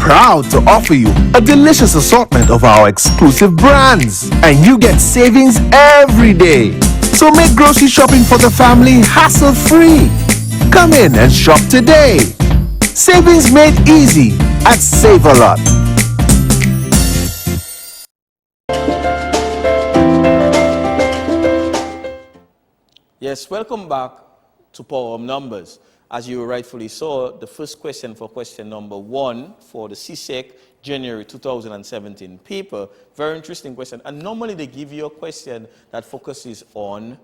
proud to offer you a delicious assortment of our exclusive brands, and you get savings every day. So make grocery shopping for the family hassle-free. Come in and shop today. Savings made easy at Save a Lot. Yes, welcome back to Power of Numbers. As you rightfully saw, the first question for question number 1 for the CSEC January 2017 paper. Very interesting question. And normally they give you a question that focuses on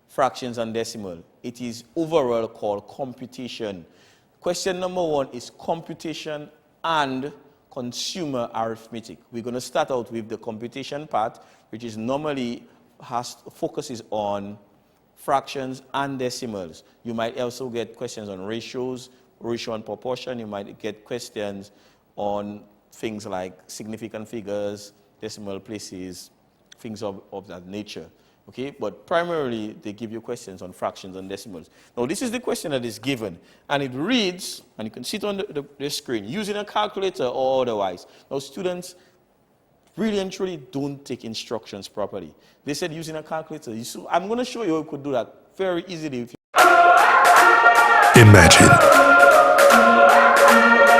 fractions and decimal. It is overall called computation. Question number 1 is computation and consumer arithmetic. We're going to start out with the computation part, which is normally focuses on fractions and decimals. You might also get questions on ratios, ratio and proportion. You might get questions on things like significant figures, decimal places, things of that nature. Okay, but primarily they give you questions on fractions and decimals. Now this is the question that is given, and it reads, and you can see it on the screen, using a calculator or otherwise. Now students really and truly don't take instructions properly. They said using a calculator. I'm going to show you how you could do that very easily. Imagine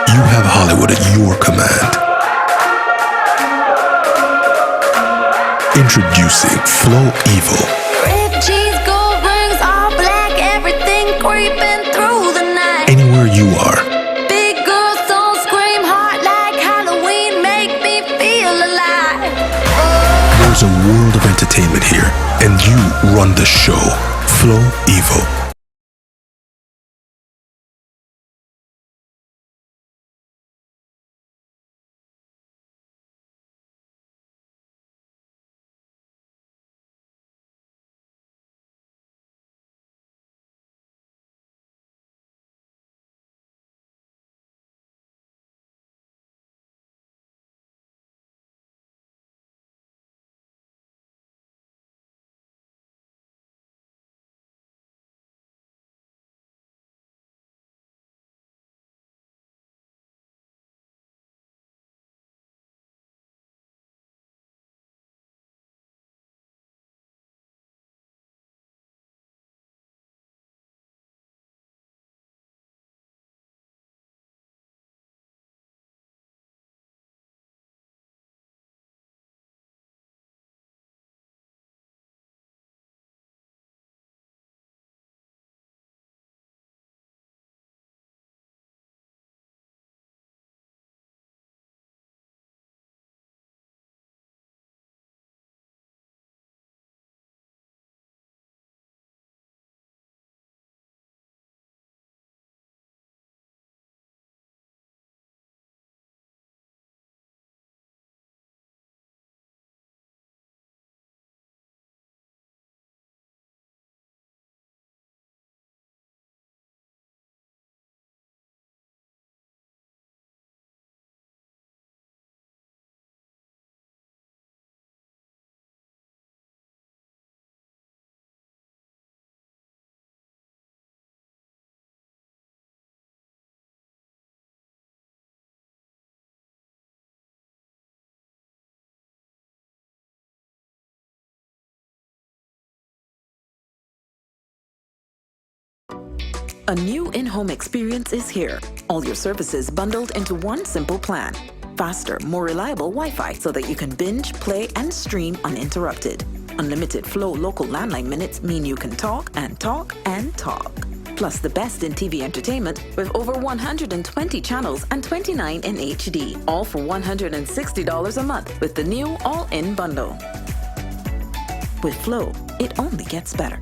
you have Hollywood at your command. Introducing Flow Evo. Red cheese, gold rings, all black, everything creeping through the night. Anywhere you are. Big girls don't scream hard like Halloween, make me feel alive. There's a world of entertainment here, and you run the show. Flow Evo. A new in-home experience is here. All your services bundled into one simple plan. Faster, more reliable Wi-Fi so that you can binge, play, and stream uninterrupted. Unlimited Flow local landline minutes mean you can talk and talk and talk. Plus the best in TV entertainment with over 120 channels and 29 in HD. All for $160 a month with the new all-in bundle. With Flow, it only gets better.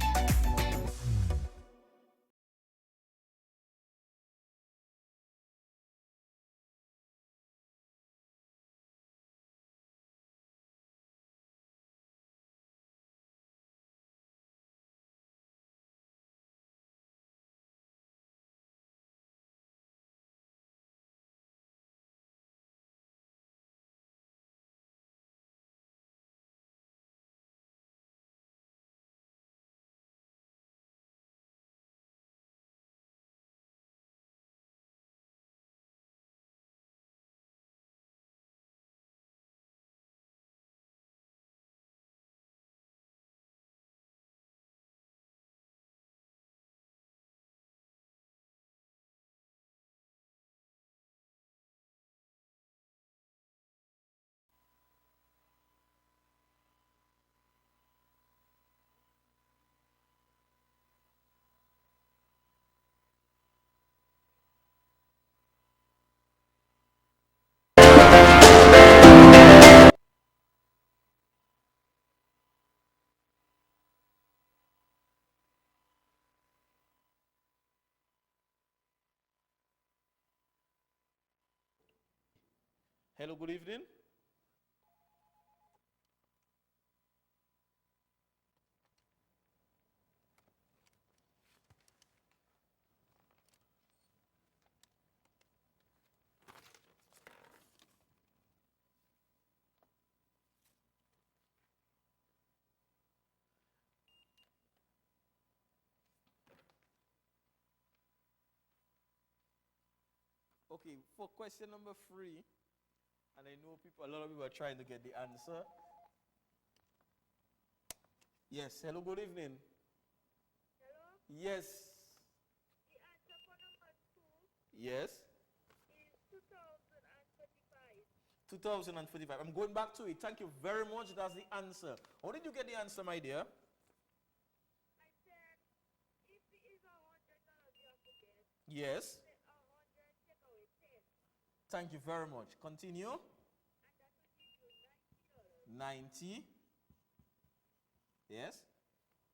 Hello, good evening. Okay, for question number 3, and I know a lot of people are trying to get the answer. Yes, hello, good evening. Hello? Yes. The answer for number 2 Yes. is 2045. 2045. I'm going back to it. Thank you very much. That's the answer. How did you get the answer, my dear? I said, if it is $100 you have to get, Yes. say 100 take away 10, Thank you very much. Continue. and that will give you $90. 90. Yes.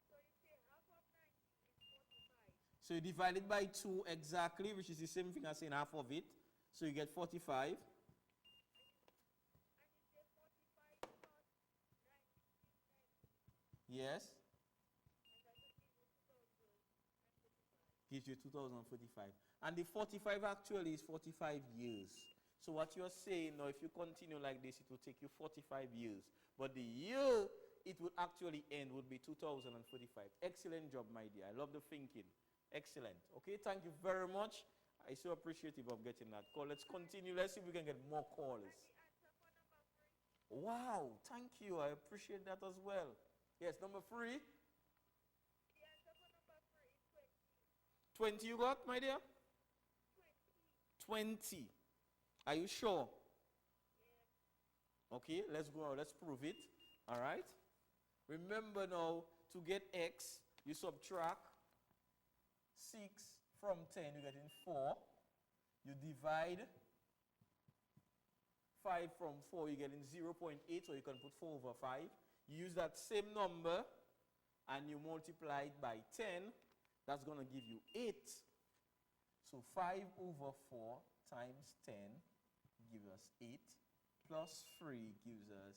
So you say half of 90 is 45. So you divide it by 2 exactly, which is the same thing as saying half of it. So you get 45. And you say 45 plus 90 is 90, Yes. and that will give you 2045. Gives you 2045. And the 45 actually is 45 years. So what you're saying now, if you continue like this, it will take you 45 years. But the year it would actually end would be 2045. Excellent job, my dear. I love the thinking. Excellent. Okay, thank you very much. I'm so appreciative of getting that call. Let's continue. Let's see if we can get more calls. The answer for number 3 Wow, thank you. I appreciate that as well. Yes, number 3. The answer for number 3 is 20. 20 you got, my dear? 20. 20. Are you sure? Yeah. Okay, let's go. Let's prove it. All right. Remember now, to get x, you subtract 6 from 10, you get in 4. You divide 5 from 4, you get in 0.8, so you can put 4 over 5. You use that same number and you multiply it by 10. That's going to give you 8. So 5 over 4 times 10 gives us 8, plus 3 gives us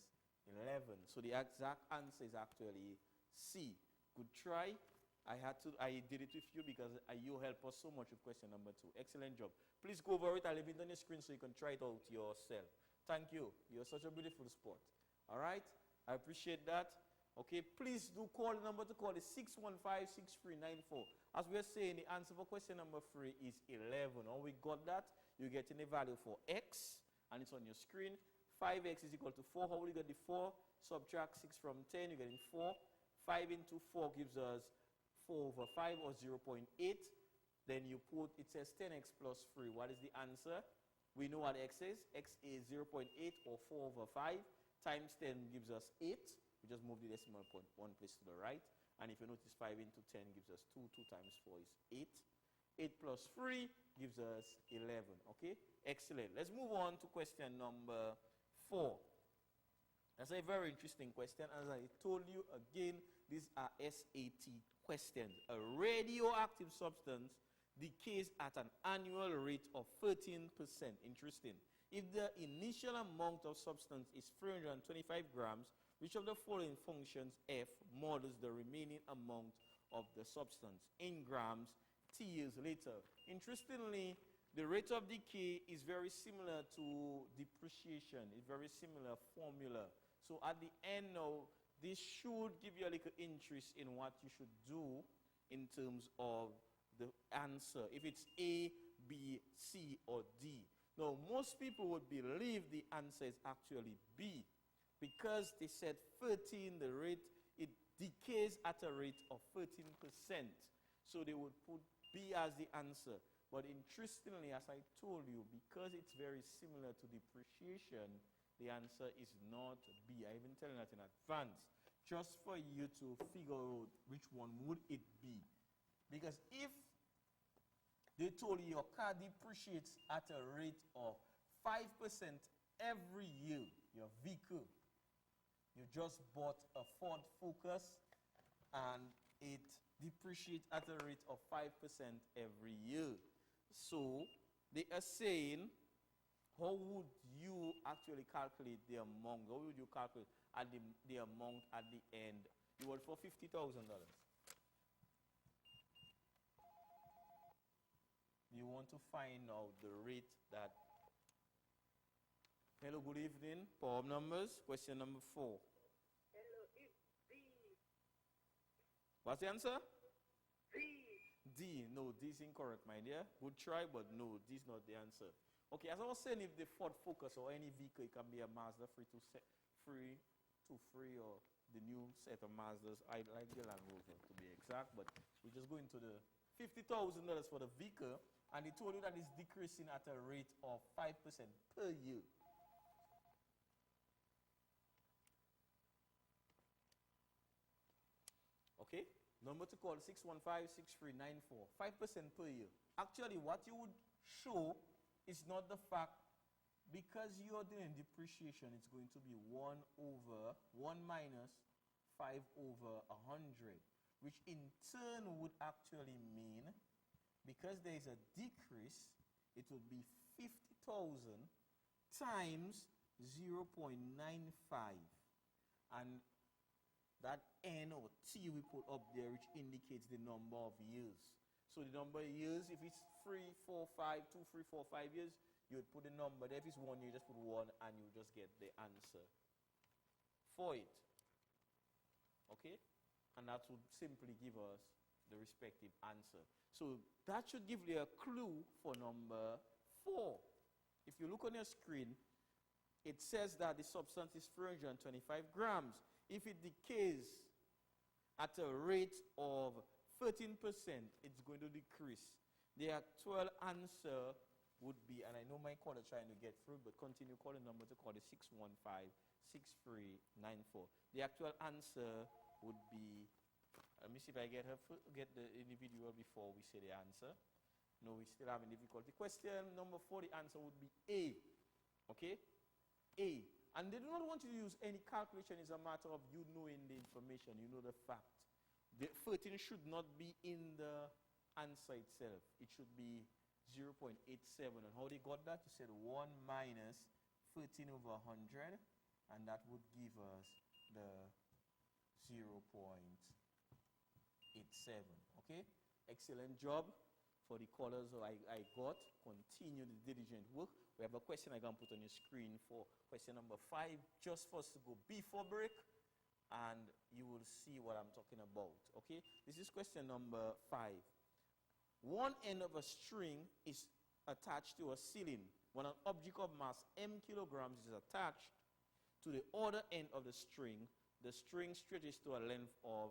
11. So the exact answer is actually C. Good try. I did it with you because you help us so much with question number 2. Excellent job. Please go over it. I'll leave it on your screen so you can try it out yourself. Thank you. You're such a beautiful sport. All right? I appreciate that. Okay, please do call. The number to call is 615-6394. As we are saying, the answer for question number 3 is 11. When we got that, you're getting a value for x, and it's on your screen. 5x is equal to 4. How will you get the 4? Subtract 6 from 10, you're getting 4. 5 into 4 gives us 4 over 5, or 0.8. Then you put, it says 10x plus 3. What is the answer? We know what x is. X is 0.8, or 4 over 5. Times 10 gives us 8. We just move the decimal point 1 place to the right. And if you notice, 5 into 10 gives us 2. 2 times 4 is 8. 8 plus 3 gives us 11. Okay? Excellent. Let's move on to question number 4. That's a very interesting question. As I told you again, these are SAT questions. A radioactive substance decays at an annual rate of 13%. Interesting. If the initial amount of substance is 325 grams, which of the following functions F models the remaining amount of the substance in grams T years later? Interestingly, the rate of decay is very similar to depreciation. It's very similar formula. So at the end now, this should give you a little interest in what you should do in terms of the answer, if it's A, B, C, or D. Now, most people would believe the answer is actually B, because they said 13, the rate, it decays at a rate of 13%. So they would put B as the answer. But interestingly, as I told you, because it's very similar to depreciation, the answer is not B. I even tell you that in advance, just for you to figure out which one would it be. Because if they told you your car depreciates at a rate of 5% every year, your vehicle, you just bought a Ford Focus and it depreciates at a rate of 5% every year. So they are saying how would you actually calculate the amount? How would you calculate at the amount at the end? You want for $50,000. You want to find out the rate that. Hello, good evening. Power of numbers. Question number 4. Hello, it's D. What's the answer? D. D. No, D is incorrect, my dear. Good try, but no, D is not the answer. Okay, as I was saying, if the Ford Focus or any vehicle, it can be a Mazda 323 or the new set of Mazdas. I like the Land Rover to be exact, but we're just going to the $50,000 for the vehicle, and he told you that it's decreasing at a rate of 5% per year. Okay, number to call 615-6394, 5% per year. Actually, what you would show is not the fact, because you're doing depreciation, it's going to be 1 minus 5 over 100, which in turn would actually mean, because there is a decrease, it would be 50,000 times 0.95, and that N or T we put up there, which indicates the number of years. So the number of years, if it's 3, 4, 5, 2, 3, 4, 5 years, you would put the number there. If it's 1 year, you just put 1 and you just get the answer for it. Okay? And that would simply give us the respective answer. So that should give you a clue for number 4. If you look on your screen, it says that the substance is 325 grams. If it decays at a rate of 13%, it's going to decrease. The actual answer would be, and I know my caller trying to get through, but continue calling number to call the 615-6394. The actual answer would be, let me see if I get the individual before we say the answer. No, we're still having difficulty. Question number 4, the answer would be A. Okay? A. And they do not want you to use any calculation. It's a matter of you knowing the information, you know the fact. The 13 should not be in the answer itself. It should be 0.87. And how they got that? You said 1 minus 13 over 100, and that would give us the 0.87. Okay? Excellent job for the callers I got. Continue the diligent work. We have a question I'm going to put on your screen for question number 5, just for us to go before break, and you will see what I'm talking about. Okay? This is question number 5. One end of a string is attached to a ceiling. When an object of mass m kilograms is attached to the other end of the string stretches to a length of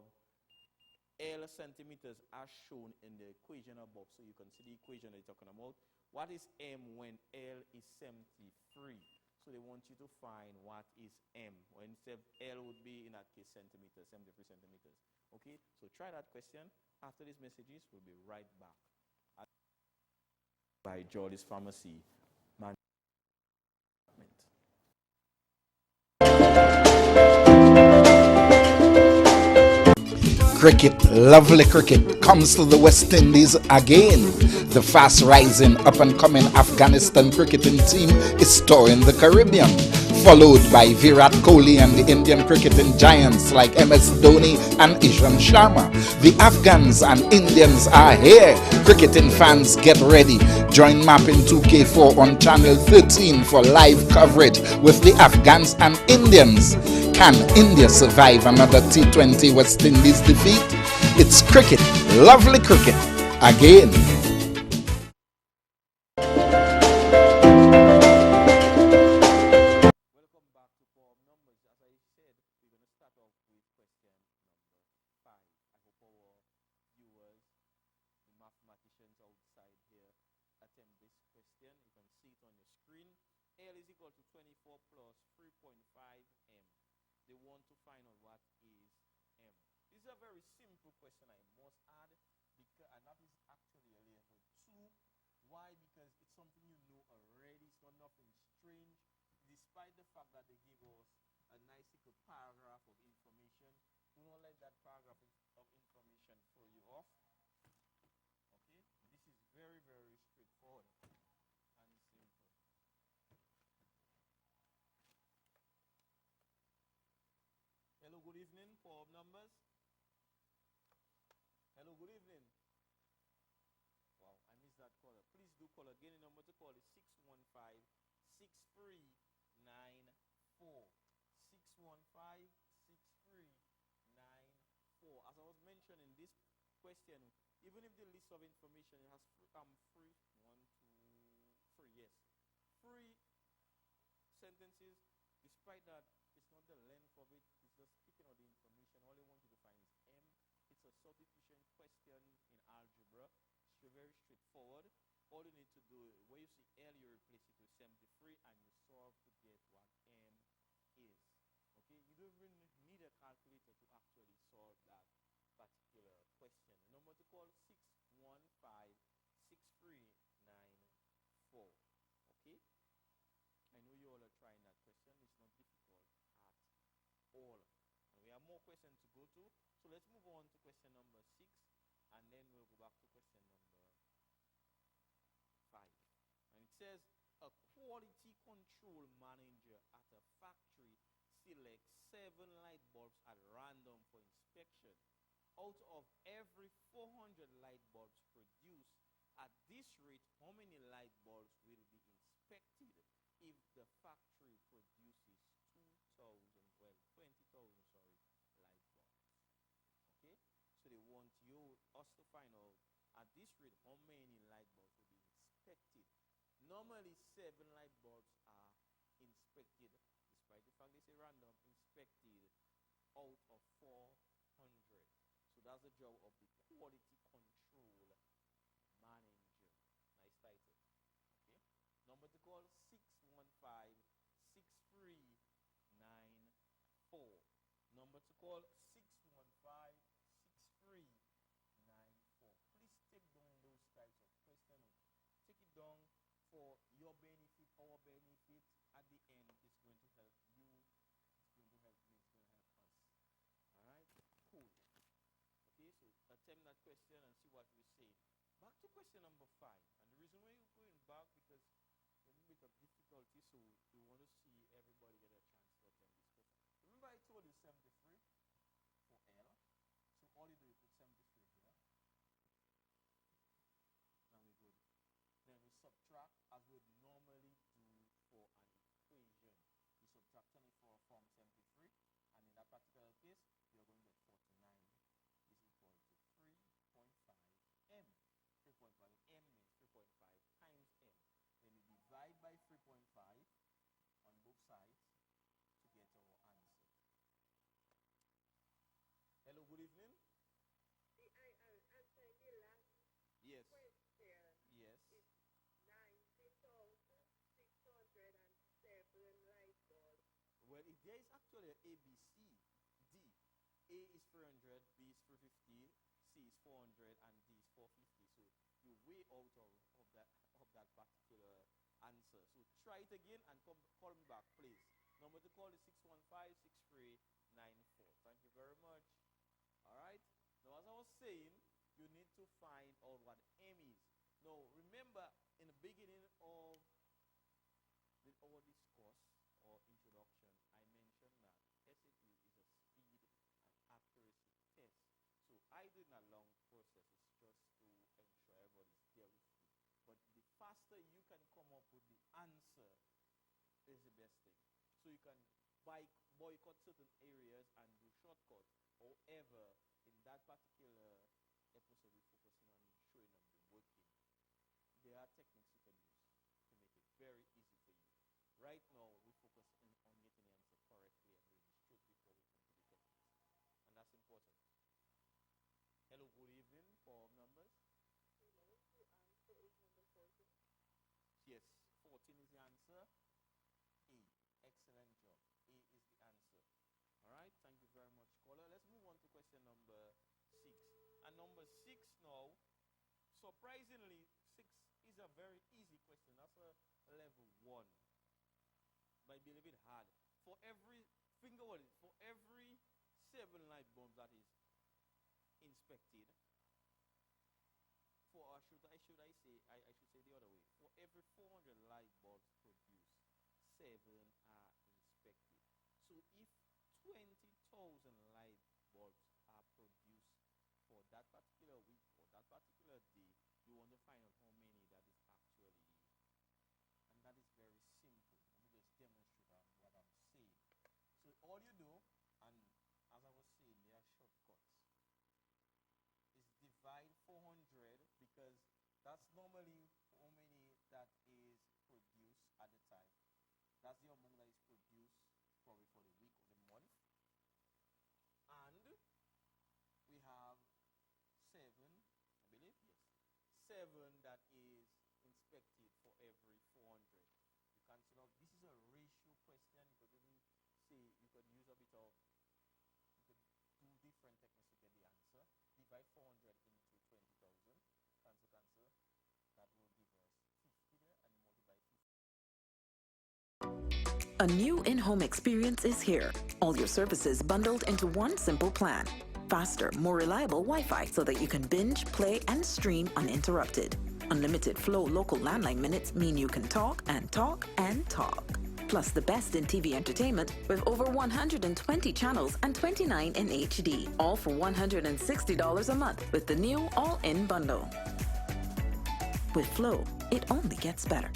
L centimeters as shown in the equation above. So you can see the equation they're talking about. What is m when L is 73? So they want you to find what is m. When L would be, in that case, centimeters, 73 centimeters. Okay, so try that question. After these messages, we'll be right back. By Jordy's Pharmacy Management. Cricket, lovely cricket, comes to the West Indies again. The fast rising, up and coming Afghanistan cricketing team is touring the Caribbean, followed by Virat Kohli and the Indian cricketing giants like MS Dhoni and Ishant Sharma. The Afghans and Indians are here. Cricketing fans, get ready. Join Mapping 2K4 on channel 13 for live coverage with the Afghans and Indians. Can India survive another T20 West Indies defeat? It's cricket, lovely cricket, again. Welcome back to Power of Numbers. As I said, we're going to start off with question number 5. I hope our viewers, the mathematicians outside here, attempt this question. You can see it on your screen. L is equal to 24 plus 3.5 m. They want to find out what is m. This is a very simple question, I must add, because, and that is actually a level 2. Why? Because it's something you know already. It's not nothing strange. Despite the fact that they give us a nice little paragraph of information, do not let that paragraph of information throw you off. Okay? This is very, very straightforward and simple. evening, Power of Numbers. Hello, good evening. Wow, I missed that caller. Please do call again. The number to call is 615-6394. 615-6394. As I was mentioning, this question, even if the list of information it has free, 1, 2, 3, yes, free sentences. Despite that, it's not the length of it, it's just picking out the information. All they want you to find is M. It's a substitution question in algebra. It's very straightforward. All you need to do, where you see L, you replace it with 73 and you solve to get what M is. Okay, you don't even need a calculator to actually solve that particular question. The number to call 615-6394. Okay? I know you all are trying that question. It's not difficult at all. And we have more questions to go to. So let's move on to question number 6. And then we'll go back to question number 5. And it says, a quality control manager at a factory selects 7 light bulbs at random for inspection. Out of every 400 light bulbs produced, at this rate, how many light bulbs will be inspected if the factory produces 20,000 light bulbs? Okay? So they want us to find out, at this rate, how many light bulbs will be inspected. Normally, 7 light bulbs are inspected, despite the fact they say random, inspected out of 400. So that's the job of the quality control manager. Nice title. Okay. Number to call 615-6394. Number to call 615-6394. Please take down those types of questions. Take it down for your benefit, our benefit. At the end, it's going to help you. It's going to help me. It's going to help us. All right? Cool. Okay, so attempt that question and see what we say. Back to question number 5. And the reason why you're going back, because there's a bit of difficulty, so we want to see everybody get a chance to attempt this question. Remember I told you 73 for L. So all you do is put 73 here. Now we're good. Then we subtract as we would normally do for an equation. You subtract 24 from 73, and in that particular case, you're going to get 49 is equal to 3.5 M. 3.5 M means 3.5 times M. Then you divide by 3.5 on both sides to get our answer. Hello, good evening. The answer in the last Yes. question Yes. is 90,607 light bulbs. Well, there is actually a A, B, C, D. A is 300, B is 350, C is 400, and D is 450. So you're way out of that particular answer. So try it again and call me back, please. Number to call is 615-6394. Thank you very much. All right. Now, as I was saying, you need to find out what M is. Now, remember, in the beginning of our discourse or introduction, I mentioned that SAT is a speed and accuracy test. So I did a long process. It's just to ensure everybody's there with you. But the faster you can come up with the answer is the best thing. So you can boycott certain areas and do shortcuts. However, in that particular episode, we're focusing on showing them the working. There are techniques you can use to make it very easy for you. Right now, we focus on getting the answer correctly and doing it straight before we come to the techniques. And that's important. Hello, good evening, Power of Numbers. Hello, the answer is number 14. Yes, 14 is the answer. A. Excellent job. A is the answer. All right, thank you very much, caller. Let's move on to question number 6. And number 6 now, surprisingly, 6 is a very easy question. That's a level 1. Might be a little bit hard. For every, think about it, for every 7 light bulbs that is inspected, I should say the other way. For every 400 light bulbs produced, 7 are inspected. So if 20,000 light bulbs are produced for that particular week or that particular day, you want to find out how many that is actually, and that is very simple. Let me just demonstrate what I'm saying. So all you do, and as I was saying, there are shortcuts, is divide 400, because that's normally how many that is produced at the time. That's the amount that is produced probably for the week or the month. And we have 7, I believe, yes, 7 that is inspected for every 400. You consider this is a ratio question. You could even say you could use a bit of, you could do different techniques to get the answer. Divide 400 into 20,000. Cancel. That will give us 50 there, and you multiply 50. A new in-home experience is here. All your services bundled into one simple plan. Faster, more reliable Wi-Fi so that you can binge, play, and stream uninterrupted. Unlimited Flow local landline minutes mean you can talk and talk and talk. Plus the best in TV entertainment with over 120 channels and 29 in HD. All for $160 a month with the new all-in bundle. With Flow, it only gets better.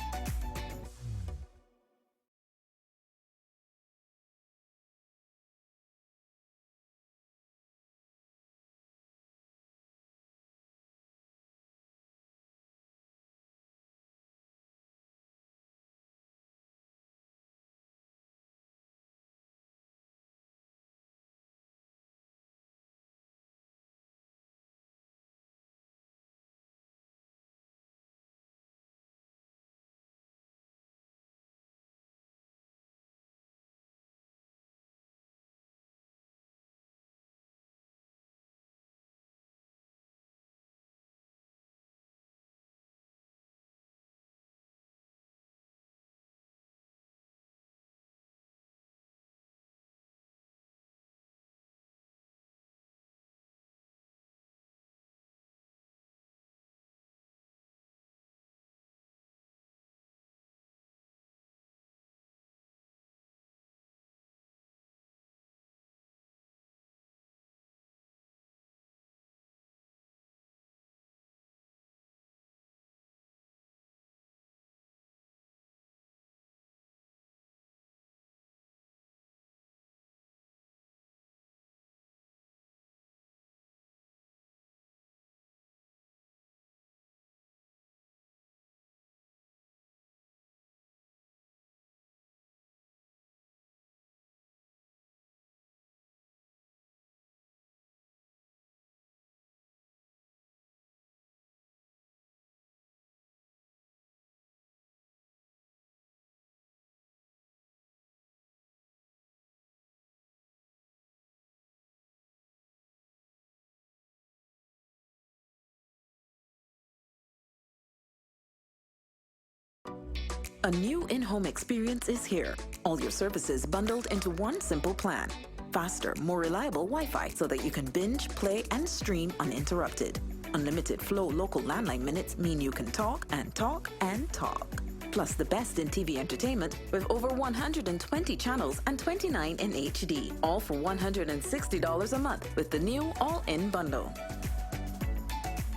A new in-home experience is here. All your services bundled into one simple plan. Faster, more reliable Wi-Fi so that you can binge, play, and stream uninterrupted. Unlimited Flow local landline minutes mean you can talk and talk and talk. Plus the best in TV entertainment with over 120 channels and 29 in HD. All for $160 a month with the new all-in bundle.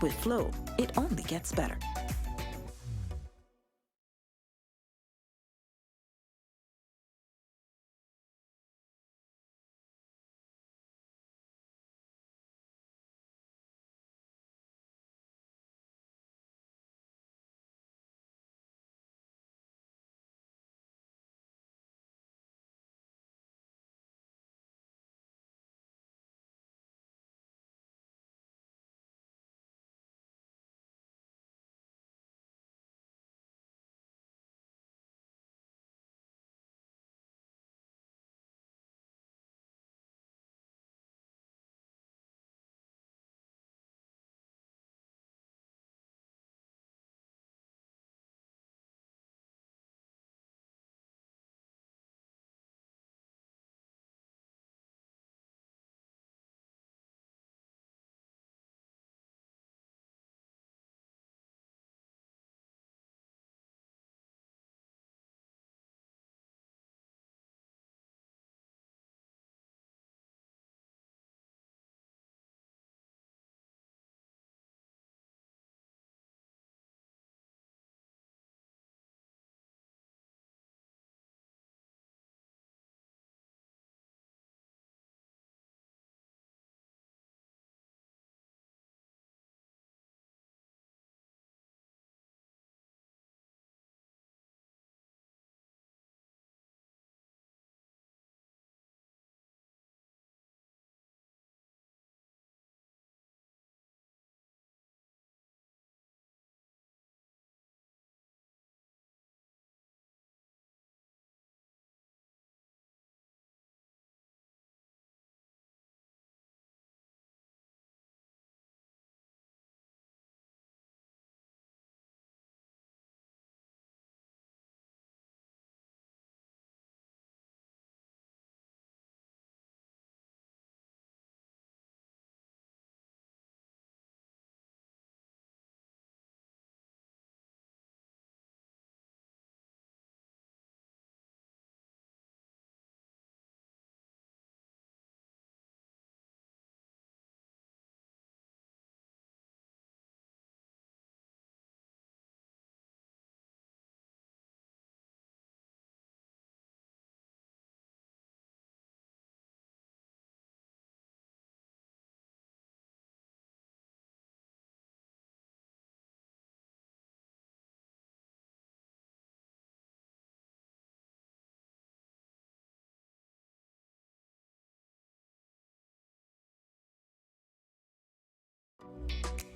With Flow, it only gets better.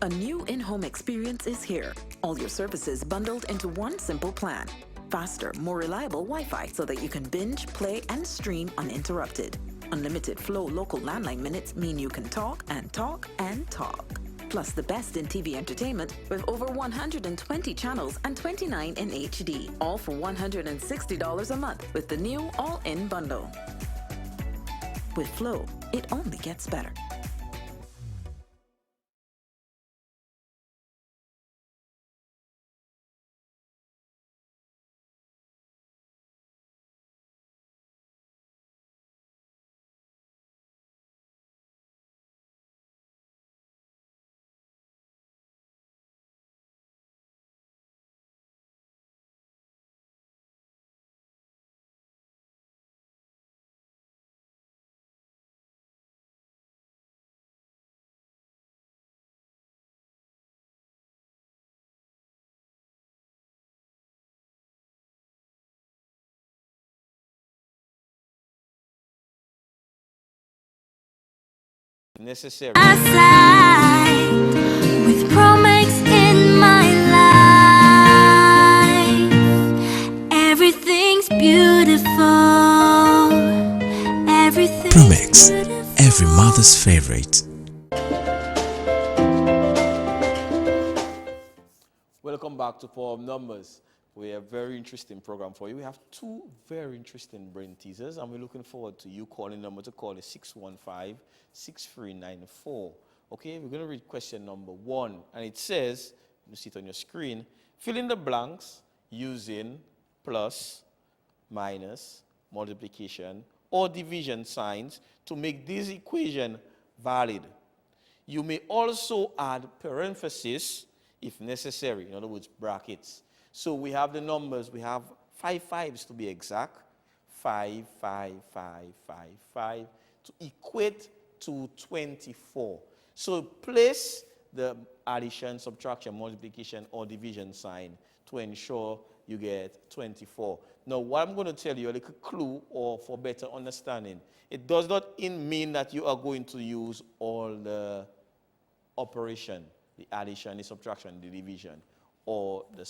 A new in-home experience is here. All your services bundled into one simple plan. Faster, more reliable Wi-Fi so that you can binge, play, and stream uninterrupted. Unlimited Flow local landline minutes mean you can talk and talk and talk. Plus the best in TV entertainment with over 120 channels and 29 in HD. All for $160 a month with the new all-in bundle. With Flow, it only gets better. Necessary. Aside with Promax in my life, everything's beautiful. Everything's Promax, beautiful. every mother's favorite. Welcome back to Power of Numbers. We have a very interesting program for you. We have two very interesting brain teasers, and we're looking forward to you calling. Number to call is 615-6394. Okay, we're going to read question number 1, and it says, you see it on your screen, fill in the blanks using plus, minus, multiplication, or division signs to make this equation valid. You may also add parentheses if necessary, in other words, brackets. So we have the numbers, we have 5 fives to be exact, 5, 5, 5, 5, 5, to equate to 24. So place the addition, subtraction, multiplication, or division sign to ensure you get 24. Now, what I'm going to tell you, a little clue or for better understanding, it does not mean that you are going to use all the operation, the addition, the subtraction, the division, or the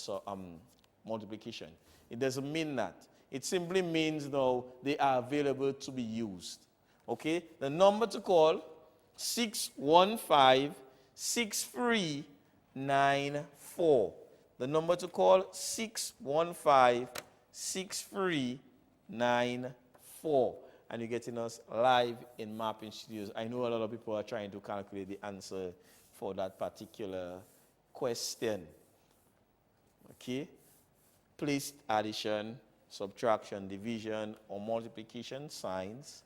multiplication. It doesn't mean that. It simply means now they are available to be used. Okay? The number to call, 615-6394. The number to call, 615-6394. And you're getting us live in Mapping Studios. I know a lot of people are trying to calculate the answer for that particular question. Okay? Place addition, subtraction, division, or multiplication signs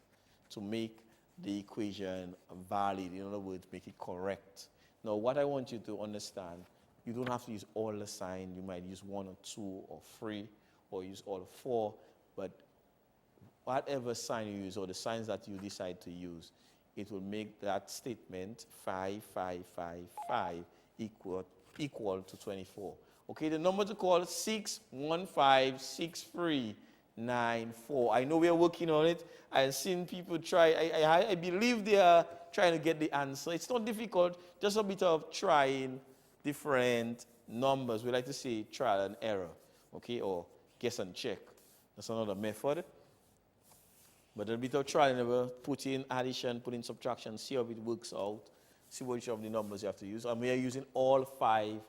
to make the equation valid. In other words, make it correct. Now, what I want you to understand, you don't have to use all the signs. You might use 1 or 2 or 3, or use all 4, but whatever sign you use, or the signs that you decide to use, it will make that statement 5, 5, 5, 5 equal to 24. Okay, the number to call, 615-6394. I know we are working on it. I've seen people try. I believe they are trying to get the answer. It's not difficult, just a bit of trying different numbers. We like to say trial and error, okay, or guess and check. That's another method. But a bit of trial and error, put in addition, put in subtraction, see how it works out, see which of the numbers you have to use. And we are using all 5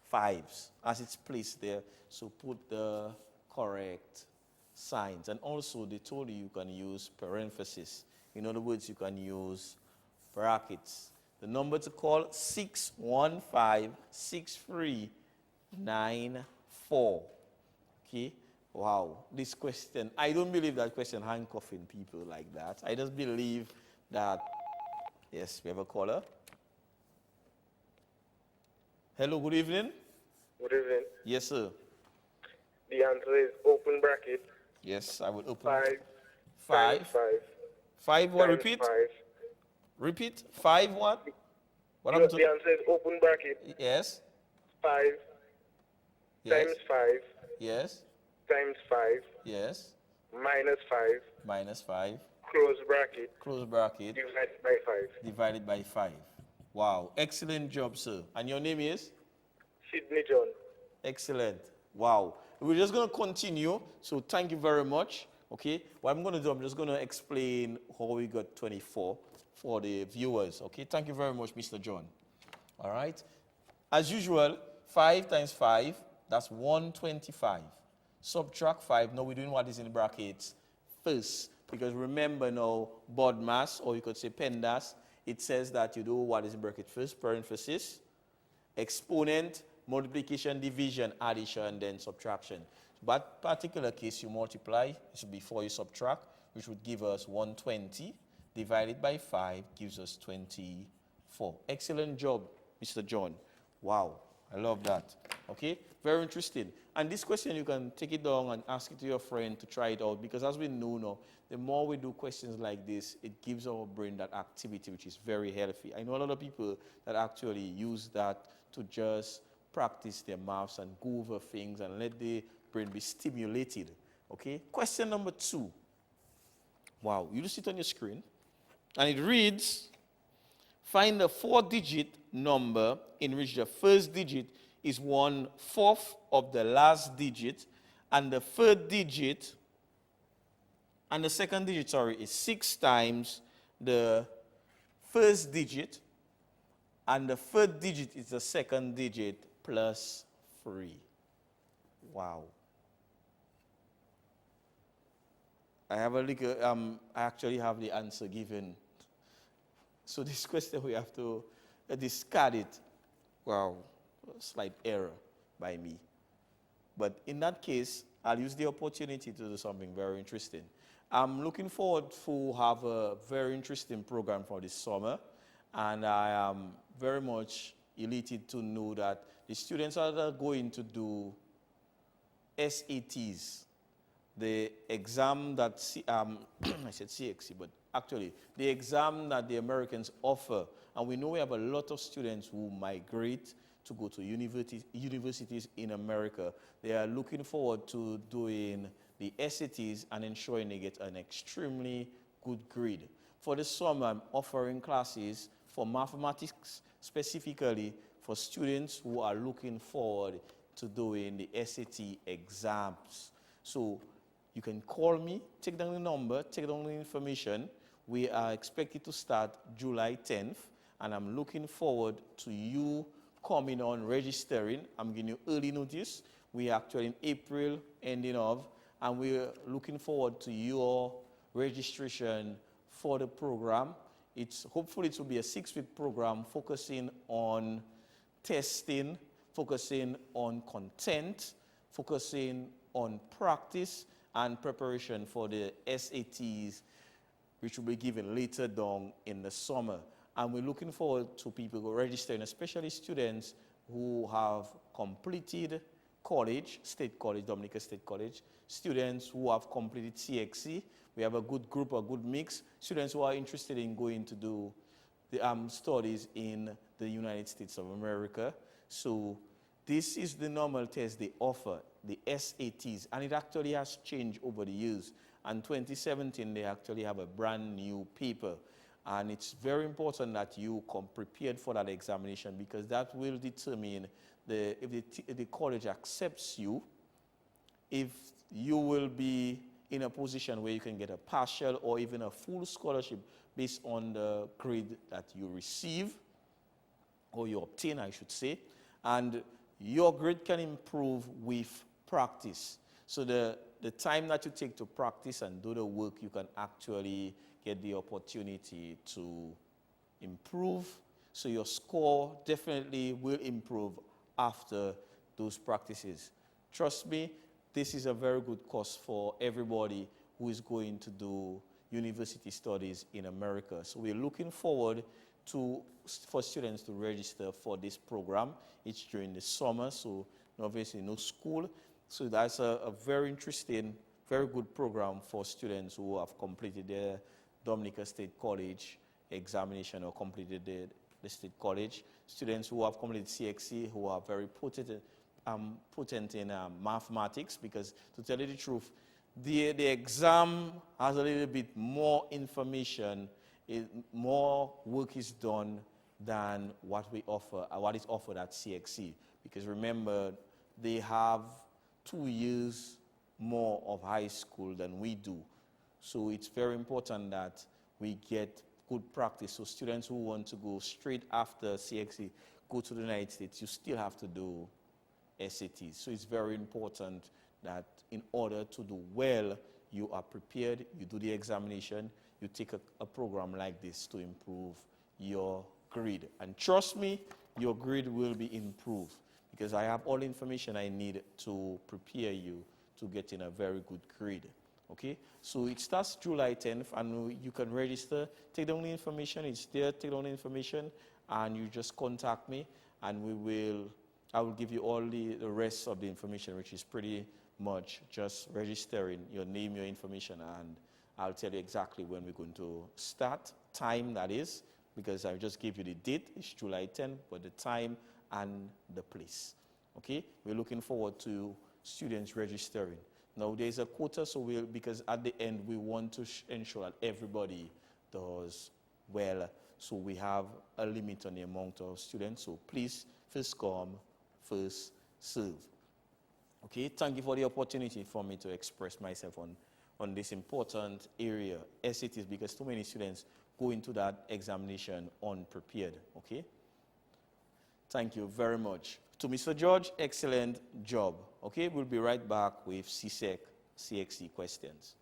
fives as it's placed there. So put the correct signs. And also they told you can use parentheses. In other words, you can use brackets. The number to call, 615-6394. Okay? Wow, this question, I don't believe that question handcuffing people like that. I just believe that, yes, we have a caller. Hello, good evening. Good evening. Yes, sir. The answer is open bracket. Yes, I will open. 5 5. 5. 5 what? Times Repeat. 5. Repeat. 5 what? What The happened to answer is open bracket. Yes. 5 Yes. times 5 Yes. times 5 Yes. minus 5 Minus 5. close bracket Close bracket. divided by 5. Divided by 5. Wow, excellent job, sir. And your name is? Sydney John. Excellent. Wow. We're just going to continue. So thank you very much. Okay. What I'm going to do, I'm just going to explain how we got 24 for the viewers. Okay. Thank you very much, Mr. John. All right. As usual, 5 times 5, that's 125. Subtract 5. Now we're doing what is in the brackets first. Because remember now, BODMAS, or you could say PEMDAS, it says that you do what is in bracket first, parenthesis, exponent, multiplication, division, addition, then subtraction. But particular case, you multiply, this will be before you subtract, which would give us 120 divided by 5 gives us 24. Excellent job, Mr. John. Wow, I love that. Okay, very interesting. And this question, you can take it down and ask it to your friend to try it out, because as we know now, the more we do questions like this, it gives our brain that activity, which is very healthy. I know a lot of people that actually use that to just practice their maths and go over things and let the brain be stimulated. Okay, question number 2. Wow, you just see it on your screen, and it reads, find the 4-digit number in which the first digit is 1/4 of the last digit, and the third digit, and the second digit, is 6 times the first digit, and the third digit is the second digit plus 3. Wow. I have a little, I actually have the answer given. So this question, we have to discard it. Wow, slight error by me. But in that case, I'll use the opportunity to do something very interesting. I'm looking forward to have a very interesting program for this summer, and I am very much elated to know that the students are going to do SATs, the exam that, I said CXC, but actually the exam that the Americans offer. And we know we have a lot of students who migrate to go to universities in America. They are looking forward to doing the SATs and ensuring they get an extremely good grade. For the summer, I'm offering classes for mathematics, specifically for students who are looking forward to doing the SAT exams. So you can call me, take down the number, take down the information. We are expected to start July 10th, and I'm looking forward to you coming on, registering. I'm giving you early notice. We are actually in April, ending of, and we're looking forward to your registration for the program. Hopefully it will be a 6-week program focusing on testing, focusing on content, focusing on practice and preparation for the SATs, which will be given later down in the summer. And we're looking forward to people registering, especially students who have completed college, State College, Dominica State College, students who have completed CXC. We have a good group, a good mix. Students who are interested in going to do the studies in the United States of America. So this is the normal test they offer, the SATs, and it actually has changed over the years. And 2017, they actually have a brand new paper. And it's very important that you come prepared for that examination, because that will determine if the college accepts you, if you will be in a position where you can get a partial or even a full scholarship based on the grade that you receive, or you obtain, I should say. And your grade can improve with practice. So the time that you take to practice and do the work, you can actually get the opportunity to improve. So your score definitely will improve after those practices. Trust me, this is a very good course for everybody who is going to do university studies in America. So we're looking forward for students to register for this program. It's during the summer, so obviously no school. So that's a very interesting, very good program for students who have completed their Dominica State College examination or completed the state college. Students who have completed CXC, who are very potent in mathematics, because to tell you the truth, the exam has a little bit more information, more work is done than what we offer, what is offered at CXC. Because remember, they have 2 years more of high school than we do. So it's very important that we get good practice. So students who want to go straight after CXC, go to the United States, you still have to do SATs. So it's very important that in order to do well, you are prepared, you do the examination, you take a program like this to improve your grade. And trust me, your grade will be improved because I have all the information I need to prepare you to get in a very good grade. Okay? So it starts July 10th and you can register, take down the information, it's there, take down the information, and you just contact me and I will give you all the rest of the information, which is pretty much just registering your name, your information, and I'll tell you exactly when we're going to start, time that is, because I just gave you the date, it's July 10th, but the time and the place. Okay? We're looking forward to students registering. Now there's a quota, so because at the end we want to ensure that everybody does well. So we have a limit on the amount of students, so please, first come, first serve. Okay, thank you for the opportunity for me to express myself on this important area, SATs, because too many students go into that examination unprepared. Okay, thank you very much. To Mr. George, excellent job. Okay, we'll be right back with CSEC CXC questions.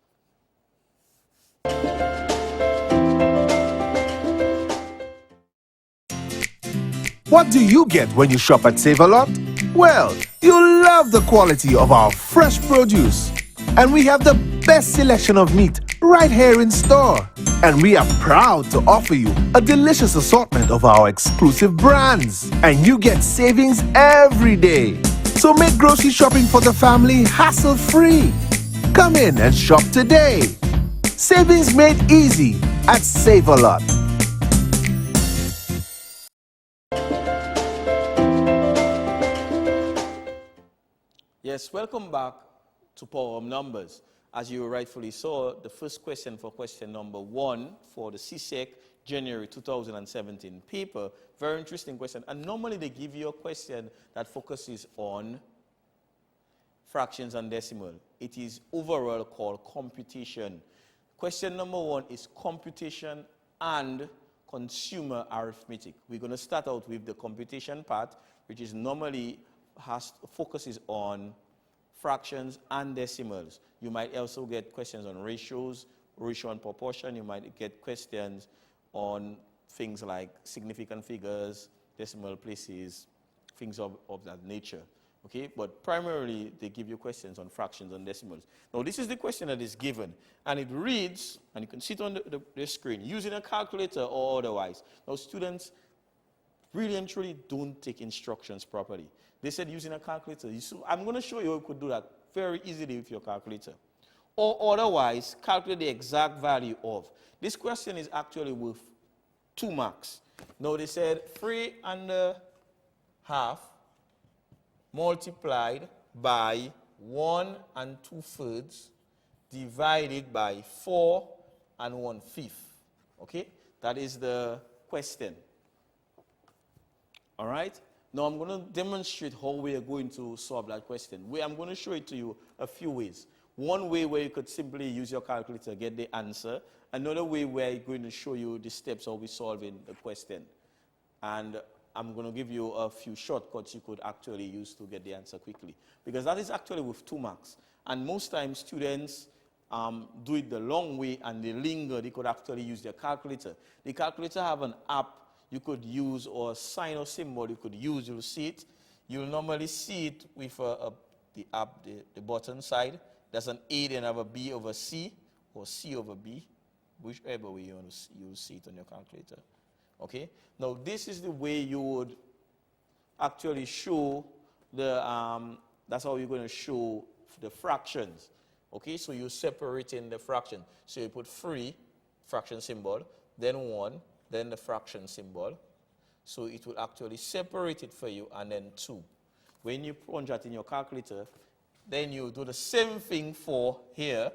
What do you get when you shop at Save-A-Lot? Well, you'll love the quality of our fresh produce. And we have the best selection of meat right here in store. And we are proud to offer you a delicious assortment of our exclusive brands. And you get savings every day. So make grocery shopping for the family hassle-free. Come in and shop today. Savings made easy at Save-A-Lot. Yes, welcome back to Power of Numbers. As you rightfully saw, the first question for question number 1 for the CSEC January 2017 paper, very interesting question. And normally they give you a question that focuses on fractions and decimal. It is overall called computation. Question number 1 is computation and consumer arithmetic. We're going to start out with the computation part, which is normally focuses on fractions and decimals. You might also get questions on ratios, ratio and proportion. You might get questions on things like significant figures, decimal places, things of that nature. Okay, but primarily they give you questions on fractions and decimals. Now this is the question that is given, and it reads, and you can see it on the screen, using a calculator or otherwise. Now students really and truly don't take instructions properly. They said using a calculator. I'm going to show you how you could do that very easily with your calculator. Or otherwise, calculate the exact value of. This question is actually worth 2 marks. Now they said 3½ multiplied by 1 2/3 divided by 4 1/5. Okay? That is the question. All right? Now I'm going to demonstrate how we are going to solve that question. I'm going to show it to you a few ways. One way where you could simply use your calculator, get the answer. Another way where I'm going to show you the steps how we solving the question. And I'm going to give you a few shortcuts you could actually use to get the answer quickly. Because that is actually with 2 marks. And most times students do it the long way and they linger. They could actually use their calculator. The calculator have an app you could use, or a sign or symbol you could use. You'll see it. You'll normally see it with the app, the button side. There's an A, then have a B over C, or C over B. Whichever way you want to see, you'll see it on your calculator. Okay? Now, this is the way you would actually show the, that's how you're going to show the fractions. Okay? So you're separating the fraction. So you put 3, fraction symbol, then 1, then the fraction symbol. So it will actually separate it for you, and then 2. When you plunge that in your calculator, then you do the same thing for here.